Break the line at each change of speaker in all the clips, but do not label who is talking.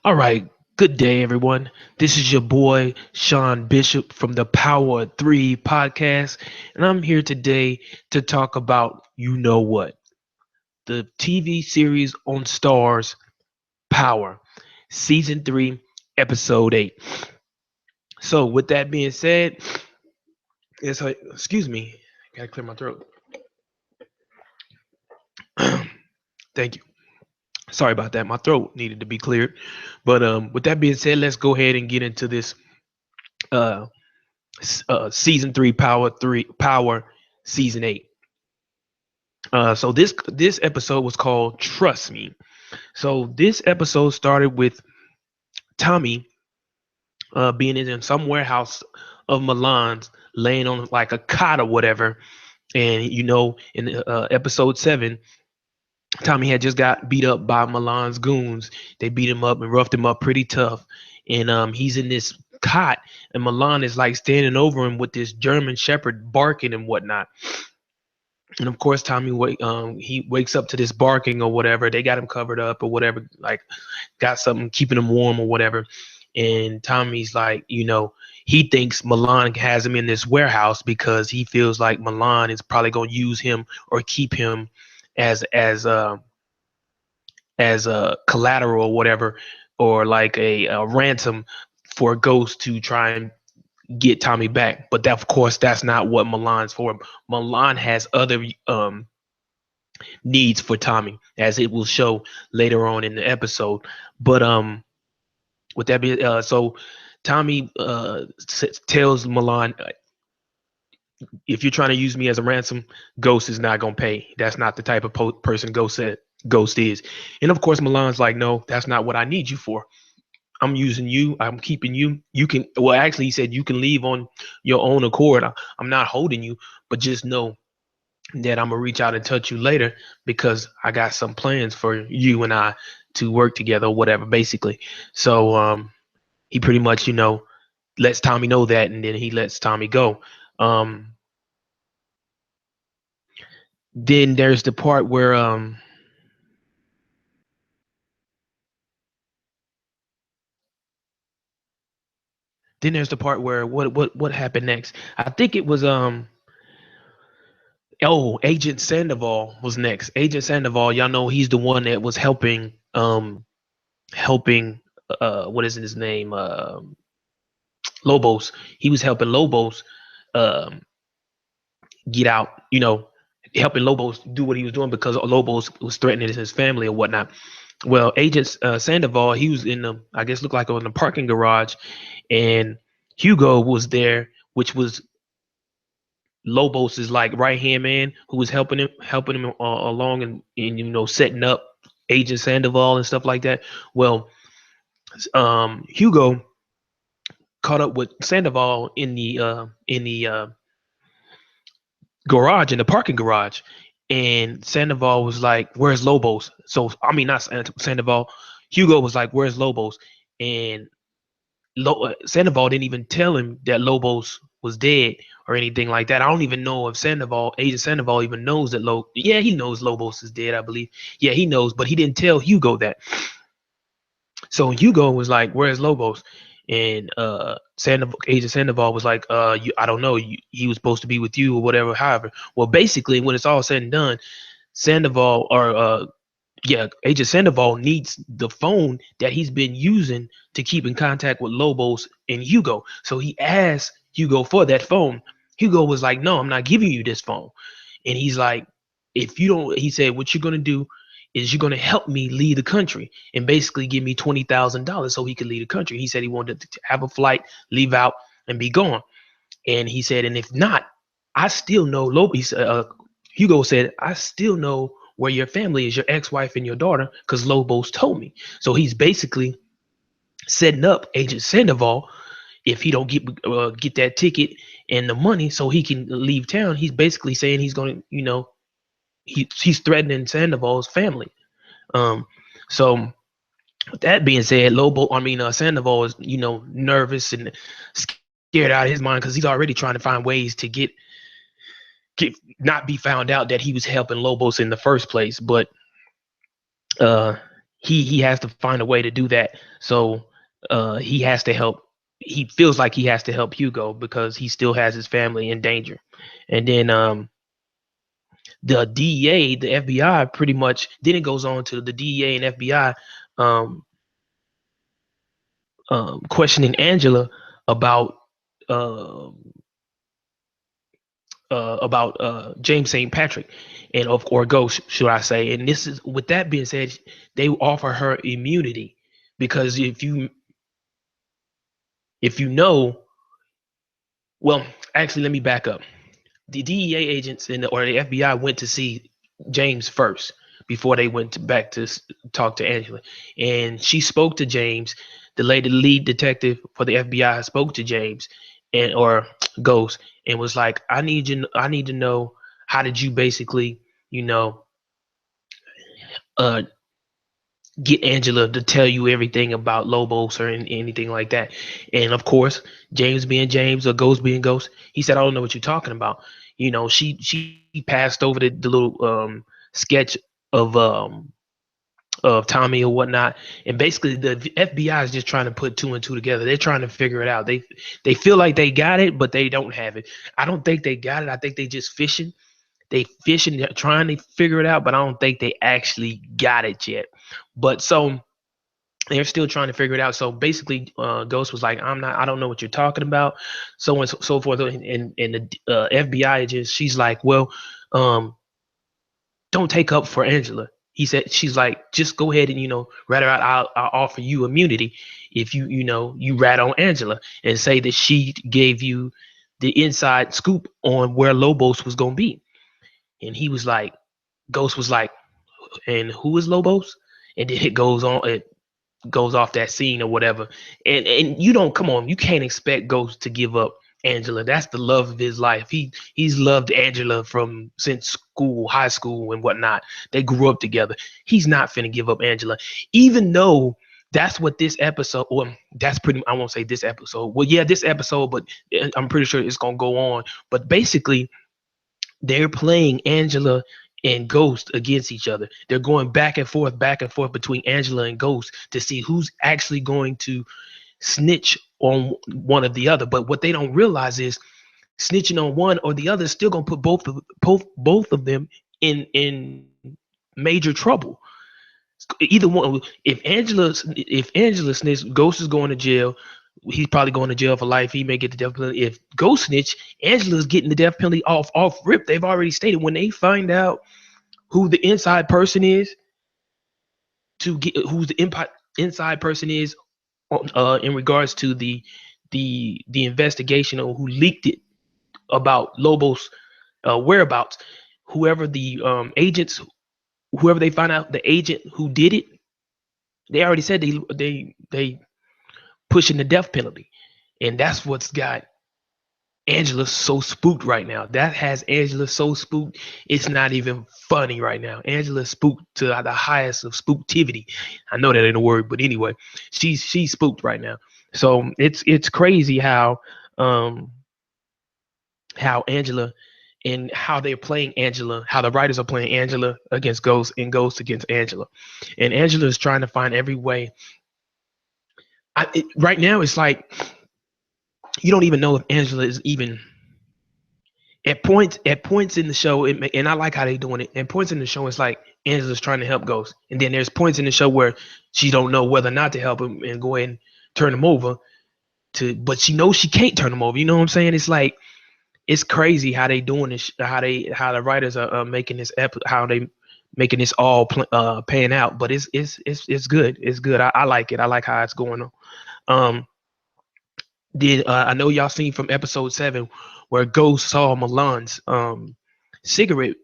All right, good day, everyone. This is your boy Sean Bishop from the Power of Three podcast, and I'm here today to talk about you know what, the TV series on Stars, Power, season 3, episode 8. So, with that being said, excuse me, gotta clear my throat. Thank you. Sorry about that. My throat needed to be cleared. But with that being said, let's go ahead and get into this uh, season 3, Power season 8. So this episode was called Trust Me. So this episode started with Tommy being in some warehouse of Milan's, laying on like a cot or whatever. And in episode 7, Tommy had just got beat up by Milan's goons. They beat him up and roughed him up pretty tough. And he's in this cot, and Milan is like standing over him with this German Shepherd barking and whatnot. And of course, he wakes up to this barking or whatever. They got him covered up or whatever, like got something keeping him warm or whatever. And Tommy's like, he thinks Milan has him in this warehouse because he feels like Milan is probably going to use him or keep him as a collateral or whatever, or like a ransom for Ghost to try and get Tommy back. But that, of course, that's not what Milan's for. Milan has other needs for Tommy, as it will show later on in the episode. But with that being, so Tommy tells Milan, if you're trying to use me as a ransom, Ghost is not gonna pay. That's not the type of person Ghost is. And of course, Milan's like, no, that's not what I need you for. I'm using you. I'm keeping you. You can. Well, actually, he said you can leave on your own accord. I'm not holding you, but just know that I'm gonna reach out and touch you later because I got some plans for you and I to work together or whatever, basically. So he pretty much, lets Tommy know that, and then he lets Tommy go. Um, then there's the part where what happened next? I think it was Agent Sandoval was next. Agent Sandoval, y'all know he's the one that was helping what is his name? Lobos. He was helping Lobos um get out, helping Lobos do what he was doing because Lobos was threatening his family or whatnot. Well, Agent Sandoval, he was in the, I guess, looked like in the parking garage, and Hugo was there, which was Lobos's like right hand man, who was helping him along and setting up Agent Sandoval and stuff like that. Well, Hugo caught up with Sandoval in the garage, in the parking garage, and Sandoval was like, "Where's Lobos?" So I mean, not Sandoval. Hugo was like, "Where's Lobos?" And Sandoval didn't even tell him that Lobos was dead or anything like that. I don't even know if Agent Sandoval, even knows that Yeah, he knows Lobos is dead, I believe. Yeah, he knows, but he didn't tell Hugo that. So Hugo was like, "Where's Lobos?" And Agent Sandoval was like, I don't know. He was supposed to be with you or whatever. However, well, basically, when it's all said and done, Sandoval or yeah, Agent Sandoval needs the phone that he's been using to keep in contact with Lobos and Hugo. So he asked Hugo for that phone. Hugo was like, "No, I'm not giving you this phone." And he's like, "If you don't," he said, "what you're gonna do is you're gonna help me leave the country and basically give me $20,000 so he could leave the country." He said he wanted to have a flight, leave out, and be gone. And he said, "And if not, I still know Lobos." Hugo said, "I still know where your family is, your ex-wife and your daughter, because Lobos told me." So he's basically setting up Agent Sandoval, if he don't get that ticket and the money so he can leave town. He's basically saying he's going to, he's threatening Sandoval's family. Um, so with that being said, Sandoval is, nervous and scared out of his mind because he's already trying to find ways to get not be found out that he was helping Lobos in the first place. But uh he has to find a way to do that. So he has to help. He feels like he has to help Hugo because he still has his family in danger. And then the DEA, the FBI, pretty much. Then it goes on to the DEA and FBI um, questioning Angela about uh, James St. Patrick and of or Ghost, should I say? And this is with that being said, they offer her immunity because if you know, well, actually, let me back up. The DEA agents or the FBI went to see James first before they went back to talk to Angela, and she spoke to James. The lady, lead detective for the FBI, spoke to James and or Ghost and was like, I need to know how did you basically, you know, uh, get Angela to tell you everything about Lobos or anything like that. And of course, James being James or Ghost being Ghost, he said, I don't know what you're talking about. You know, she passed over the little sketch of of Tommy or whatnot. And basically the FBI is just trying to put two and two together. They're trying to figure it out. They feel like they got it, but they don't have it. I don't think they got it. I think they just fishing. They fishing, they're trying to figure it out, but I don't think they actually got it yet. But so they're still trying to figure it out. So basically, Ghost was like, I don't know what you're talking about, so on and so forth. And the FBI agent, she's like, well, um, don't take up for Angela. He said, she's like, just go ahead and, rat her out. I'll offer you immunity if you rat on Angela and say that she gave you the inside scoop on where Lobos was going to be. And he was like, Ghost was like, and who is Lobos? And then it goes on. It goes off that scene or whatever. And you don't come on, you can't expect Ghost to give up Angela. That's the love of his life. He's loved Angela from since school, high school and whatnot. They grew up together. He's not finna give up Angela, even though that's what this episode, or that's pretty. I won't say this episode. Well, yeah, this episode, but I'm pretty sure it's gonna go on. But basically, they're playing Angela and Ghost against each other. They're going back and forth between Angela and Ghost to see who's actually going to snitch on one or the other. But what they don't realize is snitching on one or the other is still gonna put both of them in major trouble. Either one. If Angela snitch, Ghost is going to jail. He's probably going to jail for life. He may get the death penalty. If Ghost snitch, Angela's getting the death penalty off rip. They've already stated when they find out who the inside person is to get who's the inside person is in regards to the investigation or who leaked it about Lobos whereabouts. Whoever the agents, whoever they find out the agent who did it, they already said they pushing the death penalty, and that's what's got Angela so spooked right now. That has Angela so spooked. It's not even funny right now. Angela spooked to the highest of spooktivity. I know that ain't a word, but anyway, she's spooked right now. So it's crazy um how Angela and how they're playing Angela, how the writers are playing Angela against Ghost and Ghost against Angela, and Angela is trying to find every way. Right now, it's like you don't even know if Angela is even at points in the show, and I like how they doing it. At points in the show, it's like Angela's trying to help Ghost, and then there's points in the show where she don't know whether or not to help him and go ahead and turn him over but she knows she can't turn him over. You know what I'm saying? It's like it's crazy how they doing this, how the writers are making this how they making this all paying out. But it's good. It's good. I like it. I like how it's going on. Um, did I know y'all seen from episode 7 where Ghost saw Milan's cigarette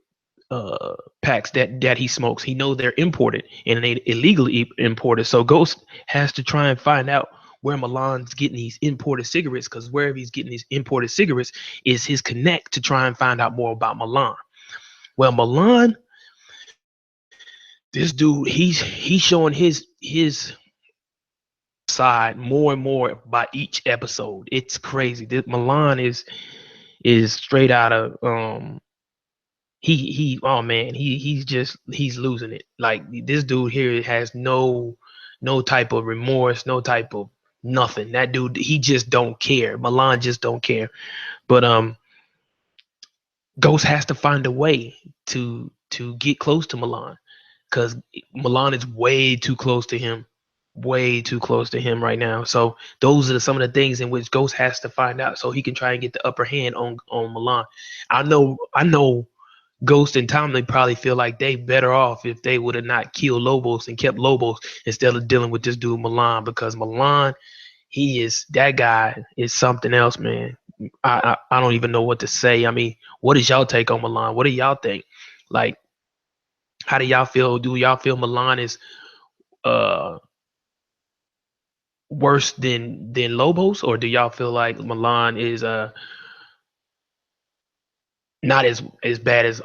packs that he smokes. He know they're imported and they illegally imported. So Ghost has to try and find out where Milan's getting these imported cigarettes, because wherever he's getting these imported cigarettes is his connect to try and find out more about Milan. Well, Milan, this dude, he's showing his side more and more by each episode. It's crazy. This Milan is straight out of oh man, he's losing it. Like this dude here has no type of remorse, no type of nothing. That dude, he just don't care. Milan just don't care. But Ghost has to find a way to get close to Milan, because Milan is way too close to him, way too close to him right now. So those are some of the things in which Ghost has to find out, so he can try and get the upper hand on Milan. I know Ghost and Tomlin probably feel like they better off if they would have not killed Lobos and kept Lobos instead of dealing with this dude Milan, because Milan, that guy is something else, man. I don't even know what to say. I mean, what is y'all take on Milan? What do y'all think? Like, how do y'all feel? Do y'all feel Milan is uh worse than Lobos, or do y'all feel like Milan is not as bad as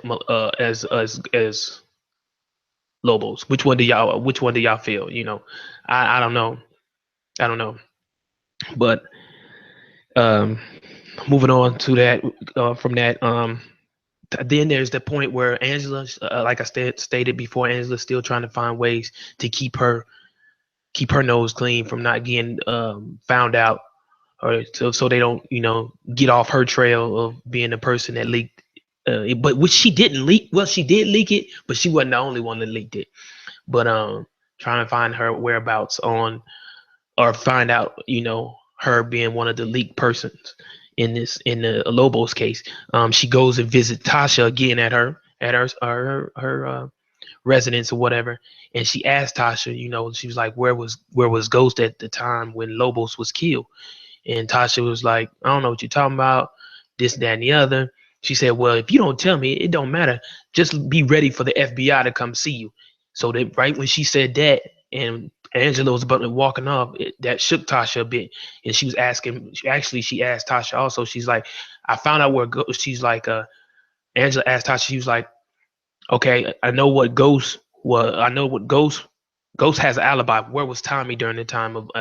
Lobos? Which one do y'all feel? I don't know. I don't know. But um moving on to that, from that, then there's the point where Angela, like I stated before, Angela's still trying to find ways to keep her nose clean from not getting found out, or so they don't get off her trail of being the person that leaked. But which she didn't leak. Well, she did leak it, but she wasn't the only one that leaked it. But trying to find her whereabouts on, or find out, her being one of the leaked persons in the Lobos case. She goes and visits Tasha again at her residence or whatever, and she asked Tasha, she was like, where was Ghost at the time when Lobos was killed? And Tasha was like, I don't know what you're talking about, this, that, and the other. She said, well, if you don't tell me, it don't matter. Just be ready for the FBI to come see you. So that right when she said that, and Angela was about to walking off, that shook Tasha a bit. And she was asking, she asked Tasha also, she's like, I found out she's like, Angela asked Tasha, she was like, okay, I know what Ghost has an alibi. Where was Tommy during the time of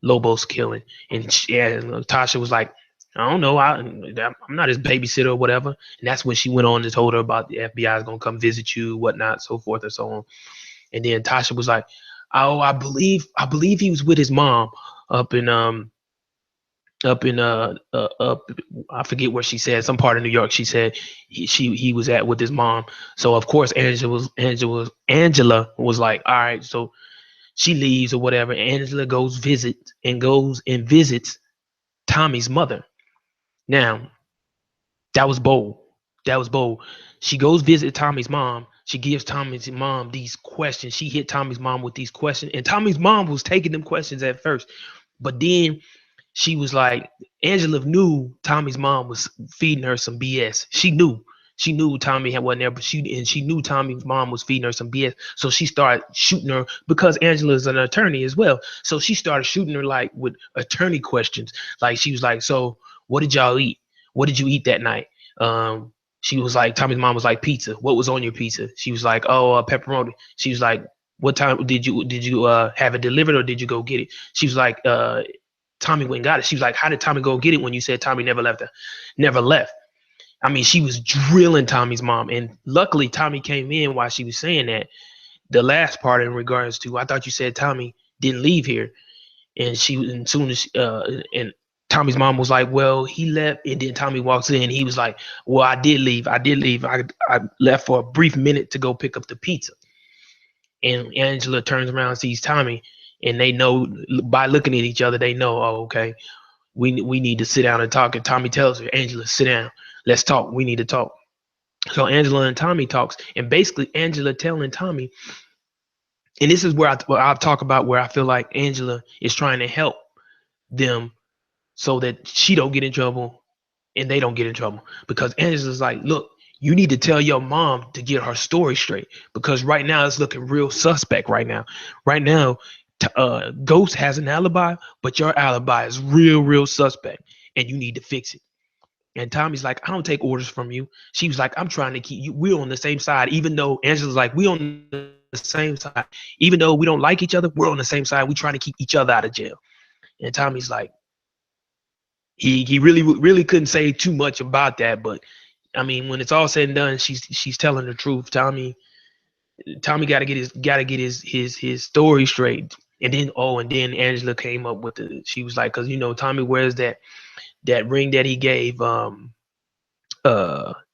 Lobo's killing? And Tasha was like, I don't know. I'm not his babysitter or whatever. And that's when she went on and told her about the FBI is gonna come visit you, whatnot, so forth and so on. And then Tasha was like, oh, I believe he was with his mom up in up, I forget where she said, some part of New York. She said he was at with his mom. So of course Angela was like, all right. So she leaves or whatever. Angela goes and visits Tommy's mother. Now, that was bold. That was bold. She goes visit Tommy's mom. She gives Tommy's mom these questions. She hit Tommy's mom with these questions, and Tommy's mom was taking them questions at first, but then she was like, Angela knew Tommy's mom was feeding her some BS. She knew Tommy wasn't there, but she knew Tommy's mom was feeding her some BS. So she started shooting her, because Angela is an attorney as well. So she started shooting her like with attorney questions. Like she was like, so what did y'all eat? What did you eat that night? She was like, Tommy's mom was like, pizza. What was on your pizza? She was like, oh, pepperoni. She was like, what time did you have it delivered, or did you go get it? She was like, Tommy went and got it. She was like, how did Tommy go get it when you said Tommy never left her? Never left. I mean, she was drilling Tommy's mom. And luckily Tommy came in while she was saying that. The last part in regards to, I thought you said Tommy didn't leave here. And soon as and Tommy's mom was like, well, he left. And then Tommy walks in. He was like, well, I did leave. I left for a brief minute to go pick up the pizza. And Angela turns around and sees Tommy, and they know by looking at each other, they know, oh, okay, we need to sit down and talk. And Tommy tells her, Angela, sit down, let's talk. We need to talk. So Angela and Tommy talks, and basically Angela telling Tommy, and this is where I talk about where I feel like Angela is trying to help them so that she don't get in trouble and they don't get in trouble, because Angela's like, look, you need to tell your mom to get her story straight, because right now it's looking real suspect. Right now Ghost has an alibi, but your alibi is real suspect, and you need to fix it. And Tommy's like, I don't take orders from you. She was like, I'm trying to keep you, we're on the same side. Even though Angela's like, we on the same side, even though we don't like each other, we're on the same side. We trying to keep each other out of jail. And Tommy's like, he really couldn't say too much about that, but I mean, when it's all said and done, she's telling the truth. Tommy got to get his story straight. And then and then Angela came up with the. She was like, because Tommy wears that ring that he gave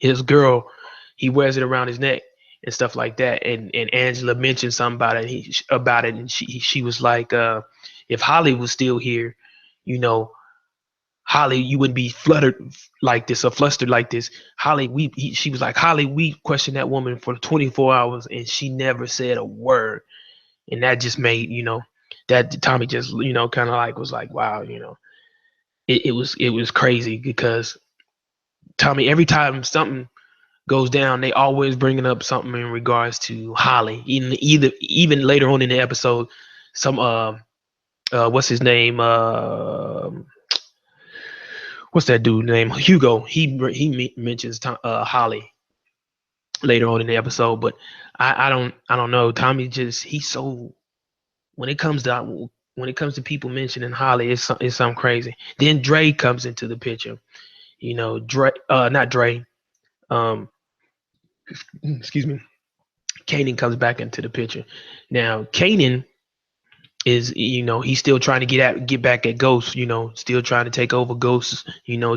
his girl. He wears it around his neck and stuff like that. And Angela mentioned something about it. About it, and she was like, if Holly was still here, you know, Holly, you wouldn't be fluttered like this or flustered like this. Holly, she was like, Holly, we questioned that woman for 24 hours and she never said a word. And that just made, that Tommy just, kind of like was like, wow, it was crazy because Tommy, every time something goes down, they always bringing up something in regards to Holly. Even later on in the episode, some what's his name? What's that dude name? Hugo. He mentions Holly later on in the episode, but I don't know. Tommy just he's so when it comes to people mentioning Holly, it's something crazy. Then Dre comes into the picture. Dre, not Dre. Um, excuse me. Kanan comes back into the picture. Now, Kanan is he's still trying to get back at Ghost, still trying to take over Ghost's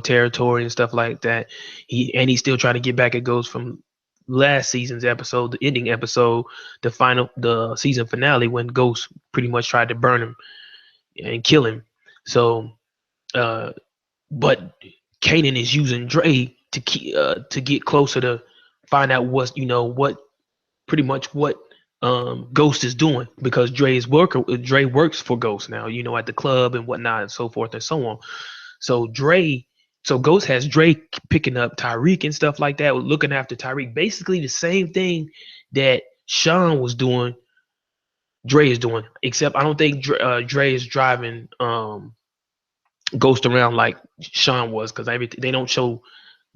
territory and stuff like that. He's still trying to get back at Ghost from last season's episode, the ending episode, the season finale, when Ghost pretty much tried to burn him and kill him. So uh but Kanan is using Dre to get closer to find out what pretty much what Ghost is doing, because Dre works for Ghost now, at the club and whatnot and so forth and so on. So Ghost has Dre picking up Tariq and stuff like that, looking after Tariq. Basically the same thing that Sean was doing, Dre is doing, except I don't think Dre is driving Ghost around like Sean was, because they don't show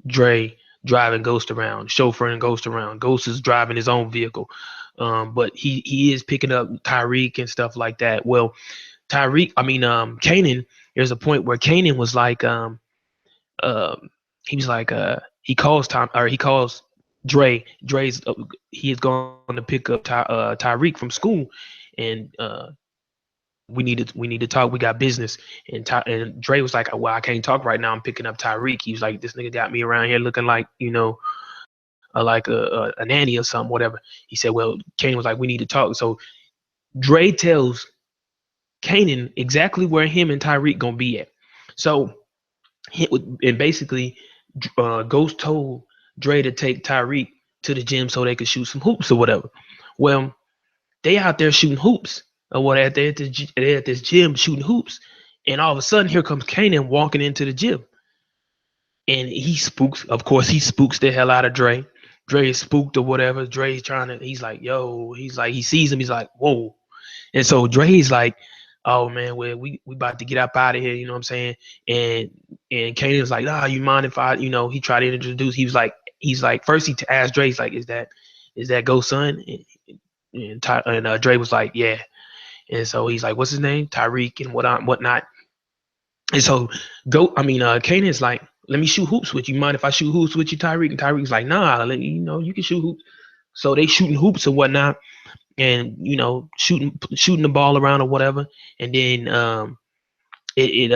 Dre driving Ghost around, chauffeuring Ghost around. Ghost is driving his own vehicle. But he is picking up Tariq and stuff like that. Well, Kanan, there's a point where Kanan was like, um, he was like, he calls Dre. He is going to pick up Tariq from school, and we need to talk. We got business. And Dre was like, well, I can't talk right now. I'm picking up Tyreek. He was like, this nigga got me around here looking like like a nanny or something, whatever. He said, well, Kanan was like, we need to talk. So Dre tells Kanan exactly where him and Tyreek gonna be at. So and basically, Ghost told Dre to take Tyreek to the gym so they could shoot some hoops or whatever. Well, they out there shooting hoops or what, they're at this gym shooting hoops, and all of a sudden here comes Kanan walking into the gym, and he spooks. Of course, he spooks the hell out of Dre. Dre is spooked or whatever. Dre's trying to. He's like, yo. He's like, he sees him. He's like, whoa. And so Dre's like, oh man, well we about to get up out of here. You know what I'm saying? And Kanan's like, nah, you mind if I? He tried to introduce. He's like first he asked Dre, he's like, is that Ghost son? And Dre was like, yeah. And so he's like, what's his name? Tyreek and whatnot. And so Kanan's like, let me shoot hoops with you. Mind if I shoot hoops with you, Tyreek? And Tyreek's like, nah, you can shoot hoops. So they shooting hoops and whatnot, and shooting the ball around or whatever. And then it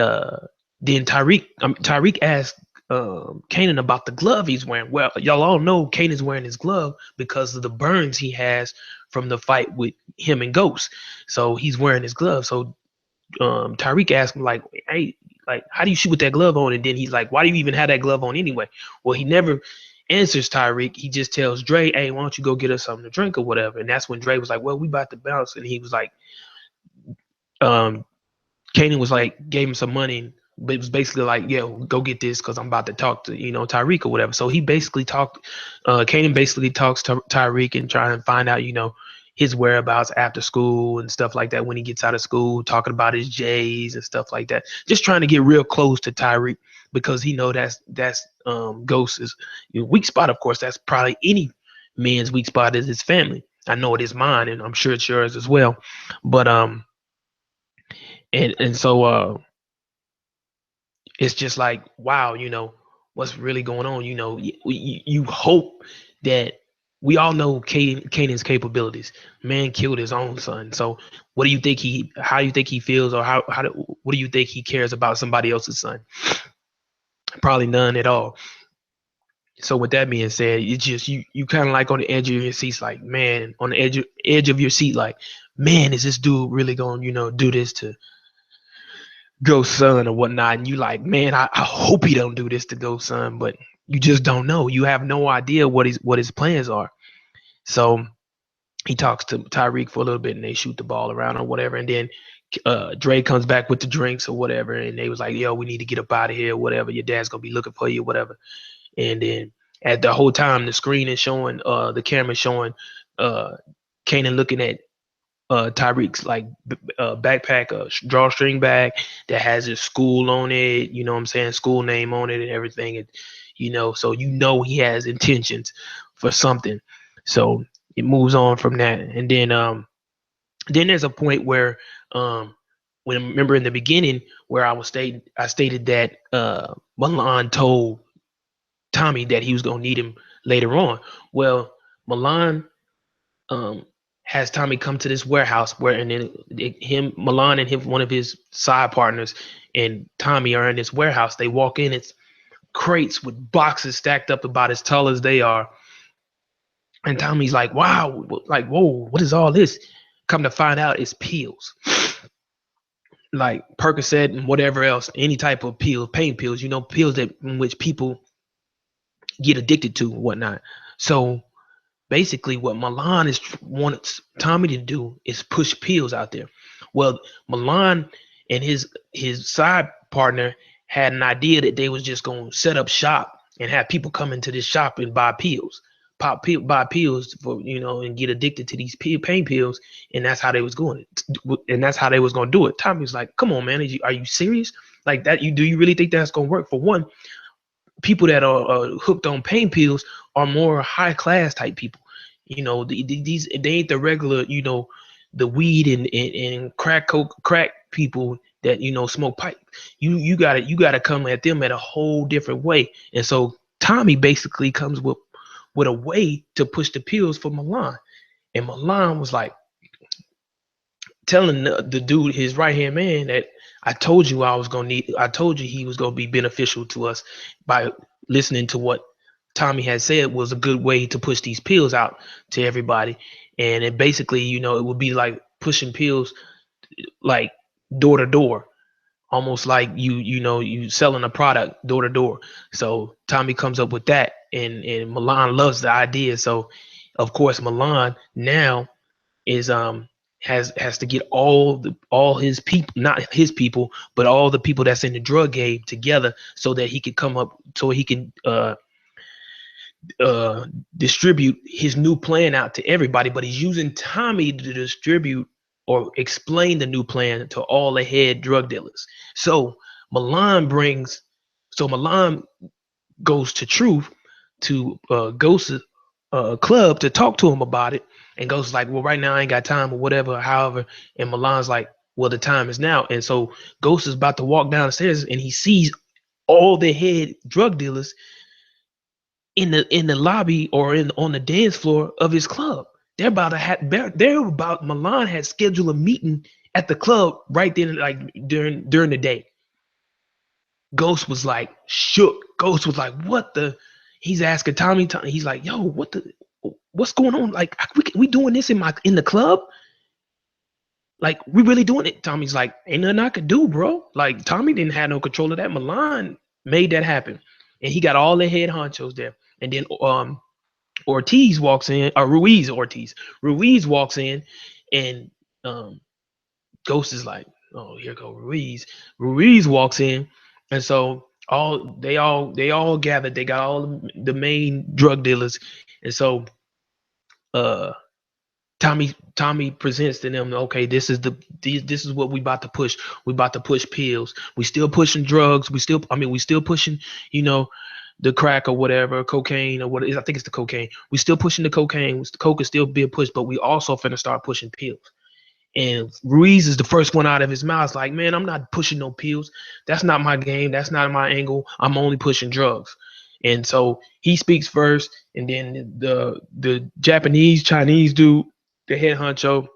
then Tyreek asked Kanan about the glove he's wearing. Well, y'all all know Kanan's wearing his glove because of the burns he has from the fight with him and Ghost. So he's wearing his glove. So Tyreek asked him like, "Hey, like, how do you shoot with that glove on?" And then he's like, "Why do you even have that glove on anyway?" Well, he never answers Tyreek. He just tells Dre, "Hey, why don't you go get us something to drink or whatever?" And that's when Dre was like, "Well, we about to bounce," and he was like, um, Kanan was like, gave him some money, but it was basically like, "Yeah, go get this because I'm about to talk to Tyreek or whatever." So he basically Kanan basically talks to Tyreek and trying to find out his whereabouts after school and stuff like that when he gets out of school, talking about his J's and stuff like that. Just trying to get real close to Tyreek because he know that's Ghost's weak spot. Of course, that's probably any man's weak spot is his family. I know it is mine, and I'm sure it's yours as well. But and so it's just like, wow, what's really going on. You hope that we all know Kanan's capabilities. Man killed his own son. So what do you think how do you think he feels, or what do you think he cares about somebody else's son? Probably none at all. So with that being said, it's just you kind of like on the edge of your seats, like, man, on the edge of your seat, like, man, is this dude really going to do this to Ghost Son or whatnot? And you like, man, I hope he don't do this to Ghost Son, but you just don't know. You have no idea what his plans are. So he talks to Tyreek for a little bit, and they shoot the ball around or whatever, and then Dre comes back with the drinks or whatever, and they was like, yo, we need to get up out of here, whatever. Your dad's gonna be looking for you, whatever. And then at the whole time, the screen is showing, the camera showing Kanan looking at Tyreek's like backpack, a drawstring bag that has his school on it. You know what I'm saying? School name on it and everything. And so he has intentions for something. So it moves on from that, and then there's a point where when remember in the beginning where I stated that Milan told Tommy that he was gonna need him later on. Well, Milan has Tommy come to this warehouse where, and then Milan and one of his side partners and Tommy are in this warehouse. They walk in, it's crates with boxes stacked up about as tall as they are. And Tommy's like, wow, like, whoa, what is all this? Come to find out, it's pills. Like Percocet and whatever else, any type of pill, pain pills, pills that in which people get addicted to and whatnot. So basically what Milan wants Tommy to do is push pills out there. Well, Milan and his side partner had an idea that they was just going to set up shop and have people come into this shop and buy pills, buy pills for, and get addicted to these pain pills. And that's how they was going. And that's how they was going to do it. Tommy was like, come on, man. Are you serious? Like that? Do you really think that's going to work? For one, people that are hooked on pain pills are more high class type people. These they ain't the regular, the weed and crack people that smoke pipe. You gotta come at them at a whole different way. And so Tommy basically comes with a way to push the pills for Milan. And Milan was like telling the dude, his right hand man, that I told you he was gonna be beneficial to us by listening to what Tommy had said was a good way to push these pills out to everybody. And it basically, it would be like pushing pills like door to door, almost like you selling a product door to door. So Tommy comes up with that, and Milan loves the idea. So of course Milan now is has to get all his people, not his people, but all the people that's in the drug game together, so that he could distribute his new plan out to everybody. But he's using Tommy to distribute or explain the new plan to all the head drug dealers. So Milan goes to Truth, to Ghost's club, to talk to him about it. And Ghost is like, well, right now I ain't got time or whatever, however. And Milan's like, well, the time is now. And so Ghost is about to walk down the stairs, and he sees all the head drug dealers in the lobby or on the dance floor of his club. Milan had scheduled a meeting at the club right then, like during the day. Ghost was like shook. Ghost was like, what the? He's asking Tommy. He's like, yo, what's going on? Like, we doing this in the club? Like, we really doing it? Tommy's like, ain't nothing I could do, bro. Like, Tommy didn't have no control of that. Milan made that happen. And he got all the head honchos there. And then Ortiz walks in, or Ruiz walks in, and Ghost is like, oh, here go Ruiz. Ruiz walks in, and so they all gathered. They got all the main drug dealers, and so Tommy presents to them, okay, this is what we about to push. We about to push pills. We still pushing drugs. We still pushing, the crack or whatever, cocaine or what it is. I think it's the cocaine. We still pushing the cocaine. The coke is still being pushed, but we also finna start pushing pills. And Ruiz is the first one out of his mouth. It's like, man, I'm not pushing no pills. That's not my game. That's not my angle. I'm only pushing drugs. And so he speaks first, and then the Japanese Chinese dude, the head honcho,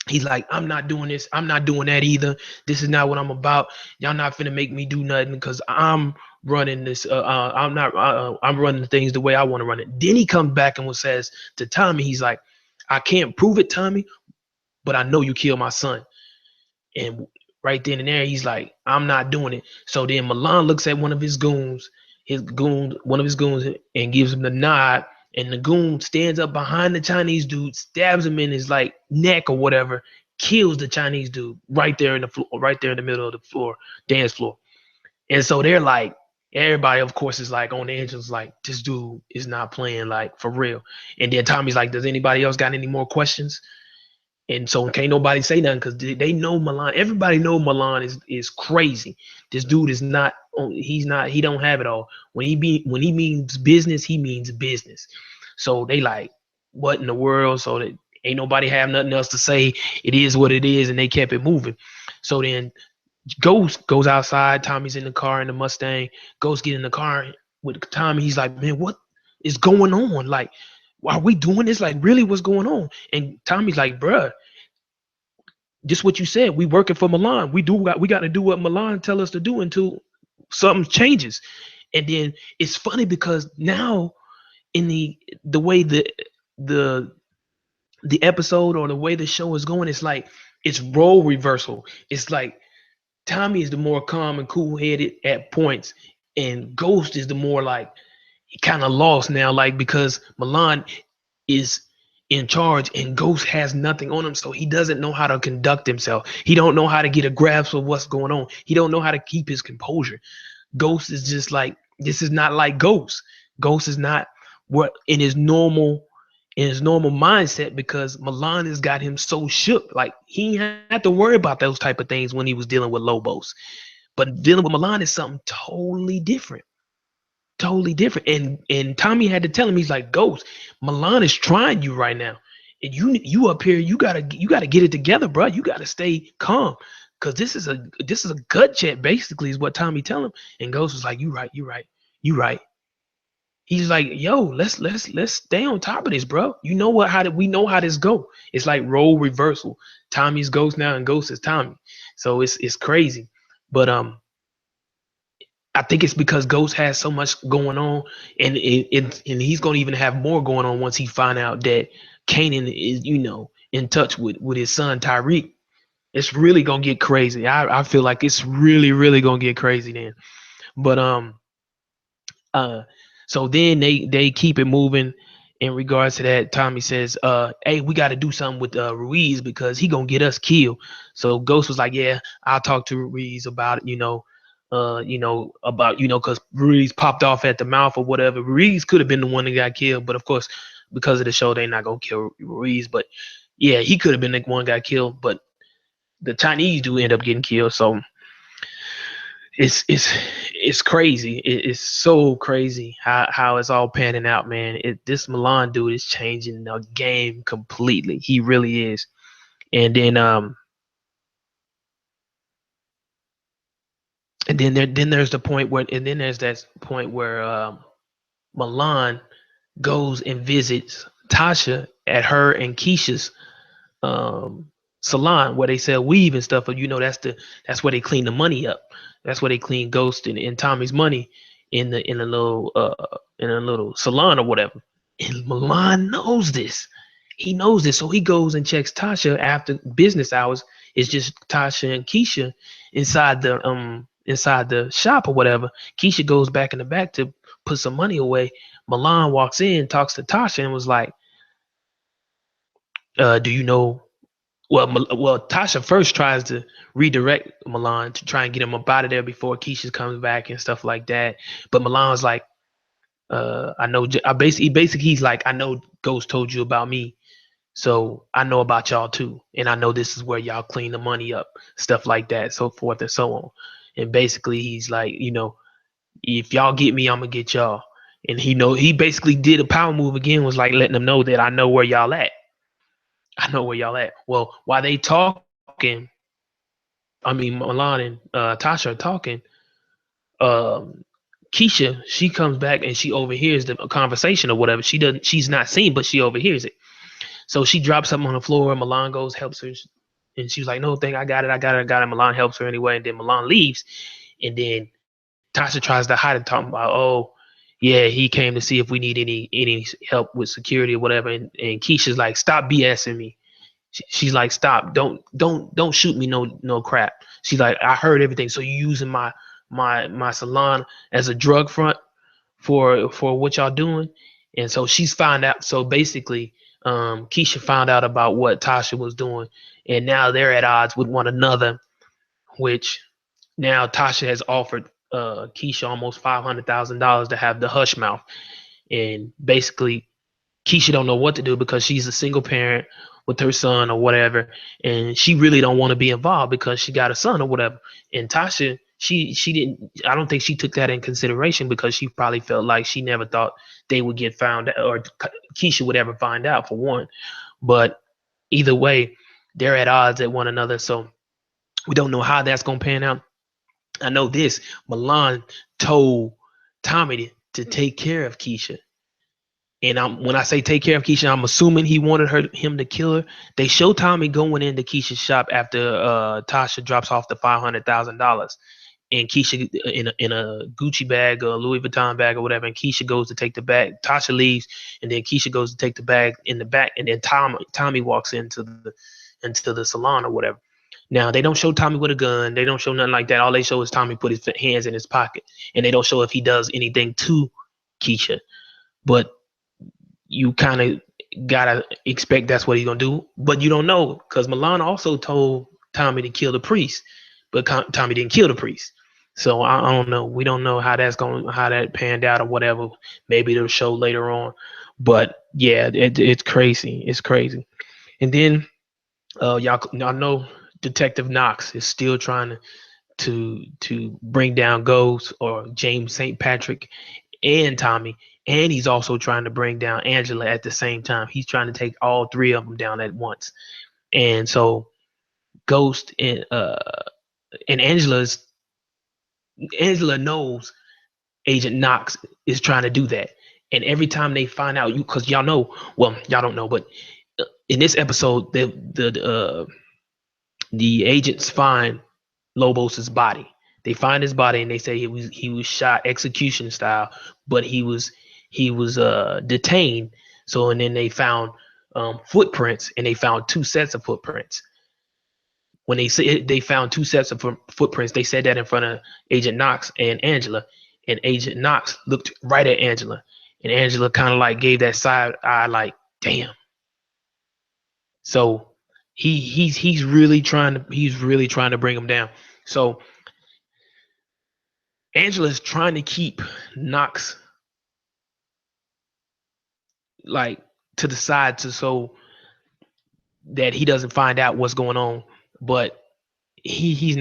he's like, I'm not doing this. I'm not doing that either. This is not what I'm about. Y'all not finna make me do nothing because I'm running this. I'm not. I'm running things the way I want to run it. Then he comes back and says to Tommy, he's like, I can't prove it, Tommy, but I know you killed my son. And right then and there, he's like, I'm not doing it. So then Milan looks at one of his goons, and gives him the nod. And the goon stands up behind the Chinese dude, stabs him in his like neck or whatever, kills the Chinese dude right there in the floor, right there in the middle of the floor, dance floor. And so they're like, everybody, of course, is like on the edge, is like, this dude is not playing like for real. And then Tommy's like, does anybody else got any more questions? And so can't nobody say nothing because they know Milan. Everybody know Milan is crazy. This dude is not. He's not. He don't have it all. When he means business, he means business. So they like, what in the world? So that ain't nobody have nothing else to say. It is what it is, and they kept it moving. So then Ghost goes outside. Tommy's in the car in the Mustang. Ghost get in the car with Tommy. He's like, man, what is going on? Like, are we doing this? Like, really, what's going on? And Tommy's like, bruh, just what you said. We working for Milan. We got to do what Milan tell us to do until something changes. And then it's funny because now in the way the the episode or the way the show is going, it's like it's role reversal. It's like Tommy is the more calm and cool headed at points, and Ghost is the more like kind of lost now, like because Milan is in charge and Ghost has nothing on him, so he doesn't know how to conduct himself. He don't know how to get a grasp of what's going on. He don't know how to keep his composure. Ghost is just like, this is not like Ghost. Ghost is not what in his normal mindset because Milan has got him so shook. Like he had to worry about those type of things when he was dealing with Lobos. But dealing with Milan is something totally different. Totally different. And Tommy had to tell him, he's like, Ghost, Milan is trying you right now. And you up here, you gotta get it together, bro. You gotta stay calm. Cause this is a gut check, basically, is what Tommy tell him. And Ghost was like, you right, you right, you right. He's like, yo, let's stay on top of this, bro. You know what? We know how this go? It's like role reversal. Tommy's Ghost now, and Ghost is Tommy. So it's crazy. But I think it's because Ghost has so much going on, and and he's gonna even have more going on once he find out that Kanan is, in touch with his son Tyreek. It's really gonna get crazy. I feel like it's really, really gonna get crazy then. But uh so then they keep it moving in regards to that. Tommy says, hey, we gotta do something with Ruiz because he gonna get us killed. So Ghost was like, yeah, I'll talk to Ruiz about it, because Ruiz popped off at the mouth or whatever. Ruiz could have been the one that got killed, but of course, because of the show, they're not gonna kill Ruiz. But yeah, he could have been the one that got killed, but the Chinese do end up getting killed. So it's crazy. It's so crazy how it's all panning out, man. This Milan dude is changing the game completely. He really is. And then there's the point where there's that point where Milan goes and visits Tasha at her and Keisha's um salon where they sell weave and stuff. But that's where they clean the money up. That's where they clean Ghost and Tommy's money in a little salon or whatever. And Milan knows this. He knows this, so he goes and checks Tasha after business hours. It's just Tasha and Keisha inside the shop or whatever. Keisha goes back in the back to put some money away. Milan walks in, talks to Tasha, and was like, "Do you know?" Well, Tasha first tries to redirect Milan to try and get him up out of there before Keisha comes back and stuff like that. But Milan's like, I know. Basically, he's like, I know Ghost told you about me, so I know about y'all too, and I know this is where y'all clean the money up, stuff like that, so forth and so on. And basically, he's like, if y'all get me, I'm gonna get y'all. And he basically did a power move again, was like letting them know that I know where y'all at. I know where y'all at. Well, while they talking, Milan and Tasha are talking. Um, Keisha, she comes back and she overhears the conversation or whatever. She doesn't. She's not seen, but she overhears it. So she drops something on the floor. Milan goes, helps her, and she's like, "No, thing, I got it, I got it, I got it." Milan helps her anyway, and then Milan leaves, and then Tasha tries to hide it, talking about, "Oh, yeah, he came to see if we need any help with security or whatever." And Keisha's like, "Stop BSing me." She's like, "Stop! Don't shoot me, no crap." She's like, "I heard everything. So you using my salon as a drug front for what y'all doing?" And so she's found out. So basically, Keisha found out about what Tasha was doing, and now they're at odds with one another. Which now Tasha has offered Keisha almost $500,000 to have the hush mouth, and basically Keisha don't know what to do because she's a single parent with her son or whatever, and she really don't want to be involved because she got a son or whatever. And Tasha, she didn't. I don't think she took that in consideration because she probably felt like she never thought they would get found out or Keisha would ever find out for one. But either way, they're at odds at one another, so we don't know how that's gonna pan out. I know this. Milan told Tommy to take care of Keisha. And when I say take care of Keisha, I'm assuming he wanted him to kill her. They show Tommy going into Keisha's shop after Tasha drops off the $500,000, and Keisha in a Gucci bag or a Louis Vuitton bag or whatever. And Keisha goes to take the bag. Tasha leaves, and then Keisha goes to take the bag in the back, and then Tommy walks into the salon or whatever. Now they don't show Tommy with a gun. They don't show nothing like that. All they show is Tommy put his hands in his pocket, and they don't show if he does anything to Keisha. But you kind of gotta expect that's what he's gonna do, but you don't know because Milan also told Tommy to kill the priest, but Tommy didn't kill the priest. So I don't know. We don't know how that panned out or whatever. Maybe it'll show later on, but yeah, it's crazy. It's crazy. And then y'all know Detective Knox is still trying to bring down Ghost or James St. Patrick and Tommy, and he's also trying to bring down Angela at the same time. He's trying to take all three of them down at once. And so Ghost and Angela knows Agent Knox is trying to do that. And every time they find out, you because y'all know, well, y'all don't know, but in this episode, the agents find Lobos's body. They find his body and they say he was shot execution style, but he was detained. So and then they found footprints and they found two sets of footprints. When they say they found two sets of footprints, they said that in front of Agent Knox and Angela, and Agent Knox looked right at Angela, and Angela kind of like gave that side eye, like, damn. So he's really trying to bring him down. So Angela's trying to keep Knox like to the side to so that he doesn't find out what's going on. But he's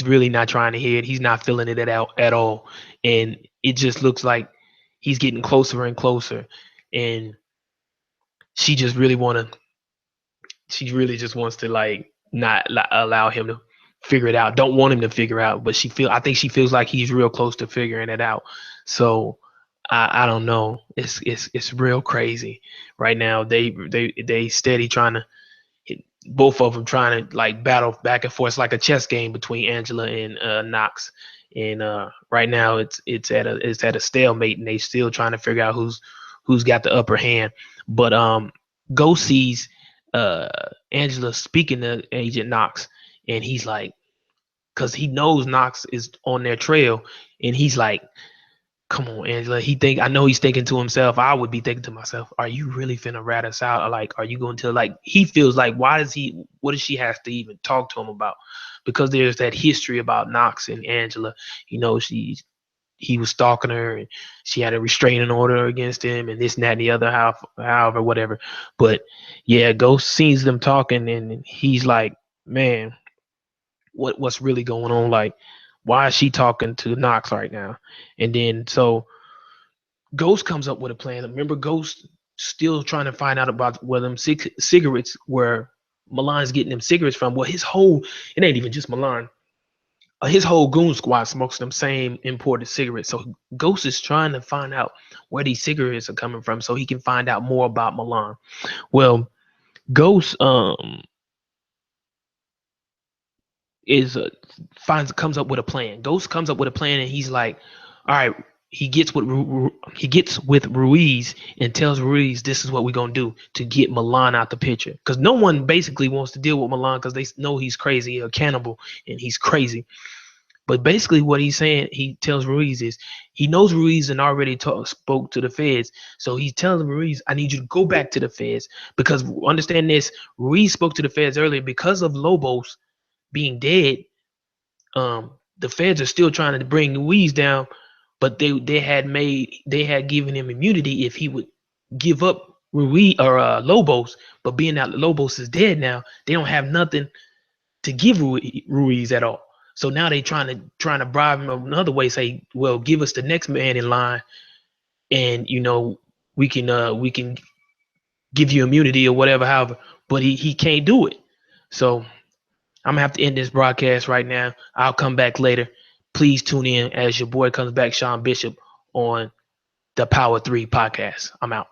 really not trying to hear it. He's not feeling it at all. And it just looks like he's getting closer and closer. And she just really wanna she really just wants to like not allow him to figure it out. Don't want him to figure out, but I think she feels like he's real close to figuring it out. So I don't know. It's real crazy right now. They steady trying to both of them trying to like battle back and forth. It's like a chess game between Angela and Knox. And right now it's at a stalemate, and they still trying to figure out who's got the upper hand. But Ghost sees uh, Angela speaking to Agent Knox, and he's like, because he knows Knox is on their trail, and he's like, come on, Angela. I know he's thinking to himself. I would be thinking to myself, are you really finna rat us out? Or like, are you going to like, he feels like, what does she have to even talk to him about? Because there's that history about Knox and Angela. He was stalking her and she had a restraining order against him and this and that and the other, however, whatever. But yeah, Ghost sees them talking and he's like, man, what's really going on? Like, why is she talking to Knox right now? And then so Ghost comes up with a plan. Remember, Ghost. still trying to find out about where them cigarettes, where Milan's getting them cigarettes from. Well, it ain't even just Milan. His whole goon squad smokes them same imported cigarettes. So Ghost is trying to find out where these cigarettes are coming from so he can find out more about Milan. Well, Ghost is comes up with a plan. Ghost comes up with a plan, and he's like, all right. He gets with Ruiz and tells Ruiz this is what we're gonna do to get Milan out the picture, because no one basically wants to deal with Milan because they know he's crazy, a cannibal, and he's crazy. But basically, what he's saying, he tells Ruiz is he knows Ruiz and already spoke to the feds. So he's telling Ruiz, I need you to go back to the feds because understand this, Ruiz spoke to the feds earlier because of Lobos being dead. The feds are still trying to bring Ruiz down, but they had given him immunity if he would give up Ruiz or Lobos. But being that Lobos is dead now, they don't have nothing to give Ruiz at all. So now they trying to bribe him another way. Say, well, give us the next man in line, and we can give you immunity or whatever. However, but he can't do it. So I'm gonna have to end this broadcast right now. I'll come back later. Please tune in as your boy comes back, Sean Bishop, on the Power 3 podcast. I'm out.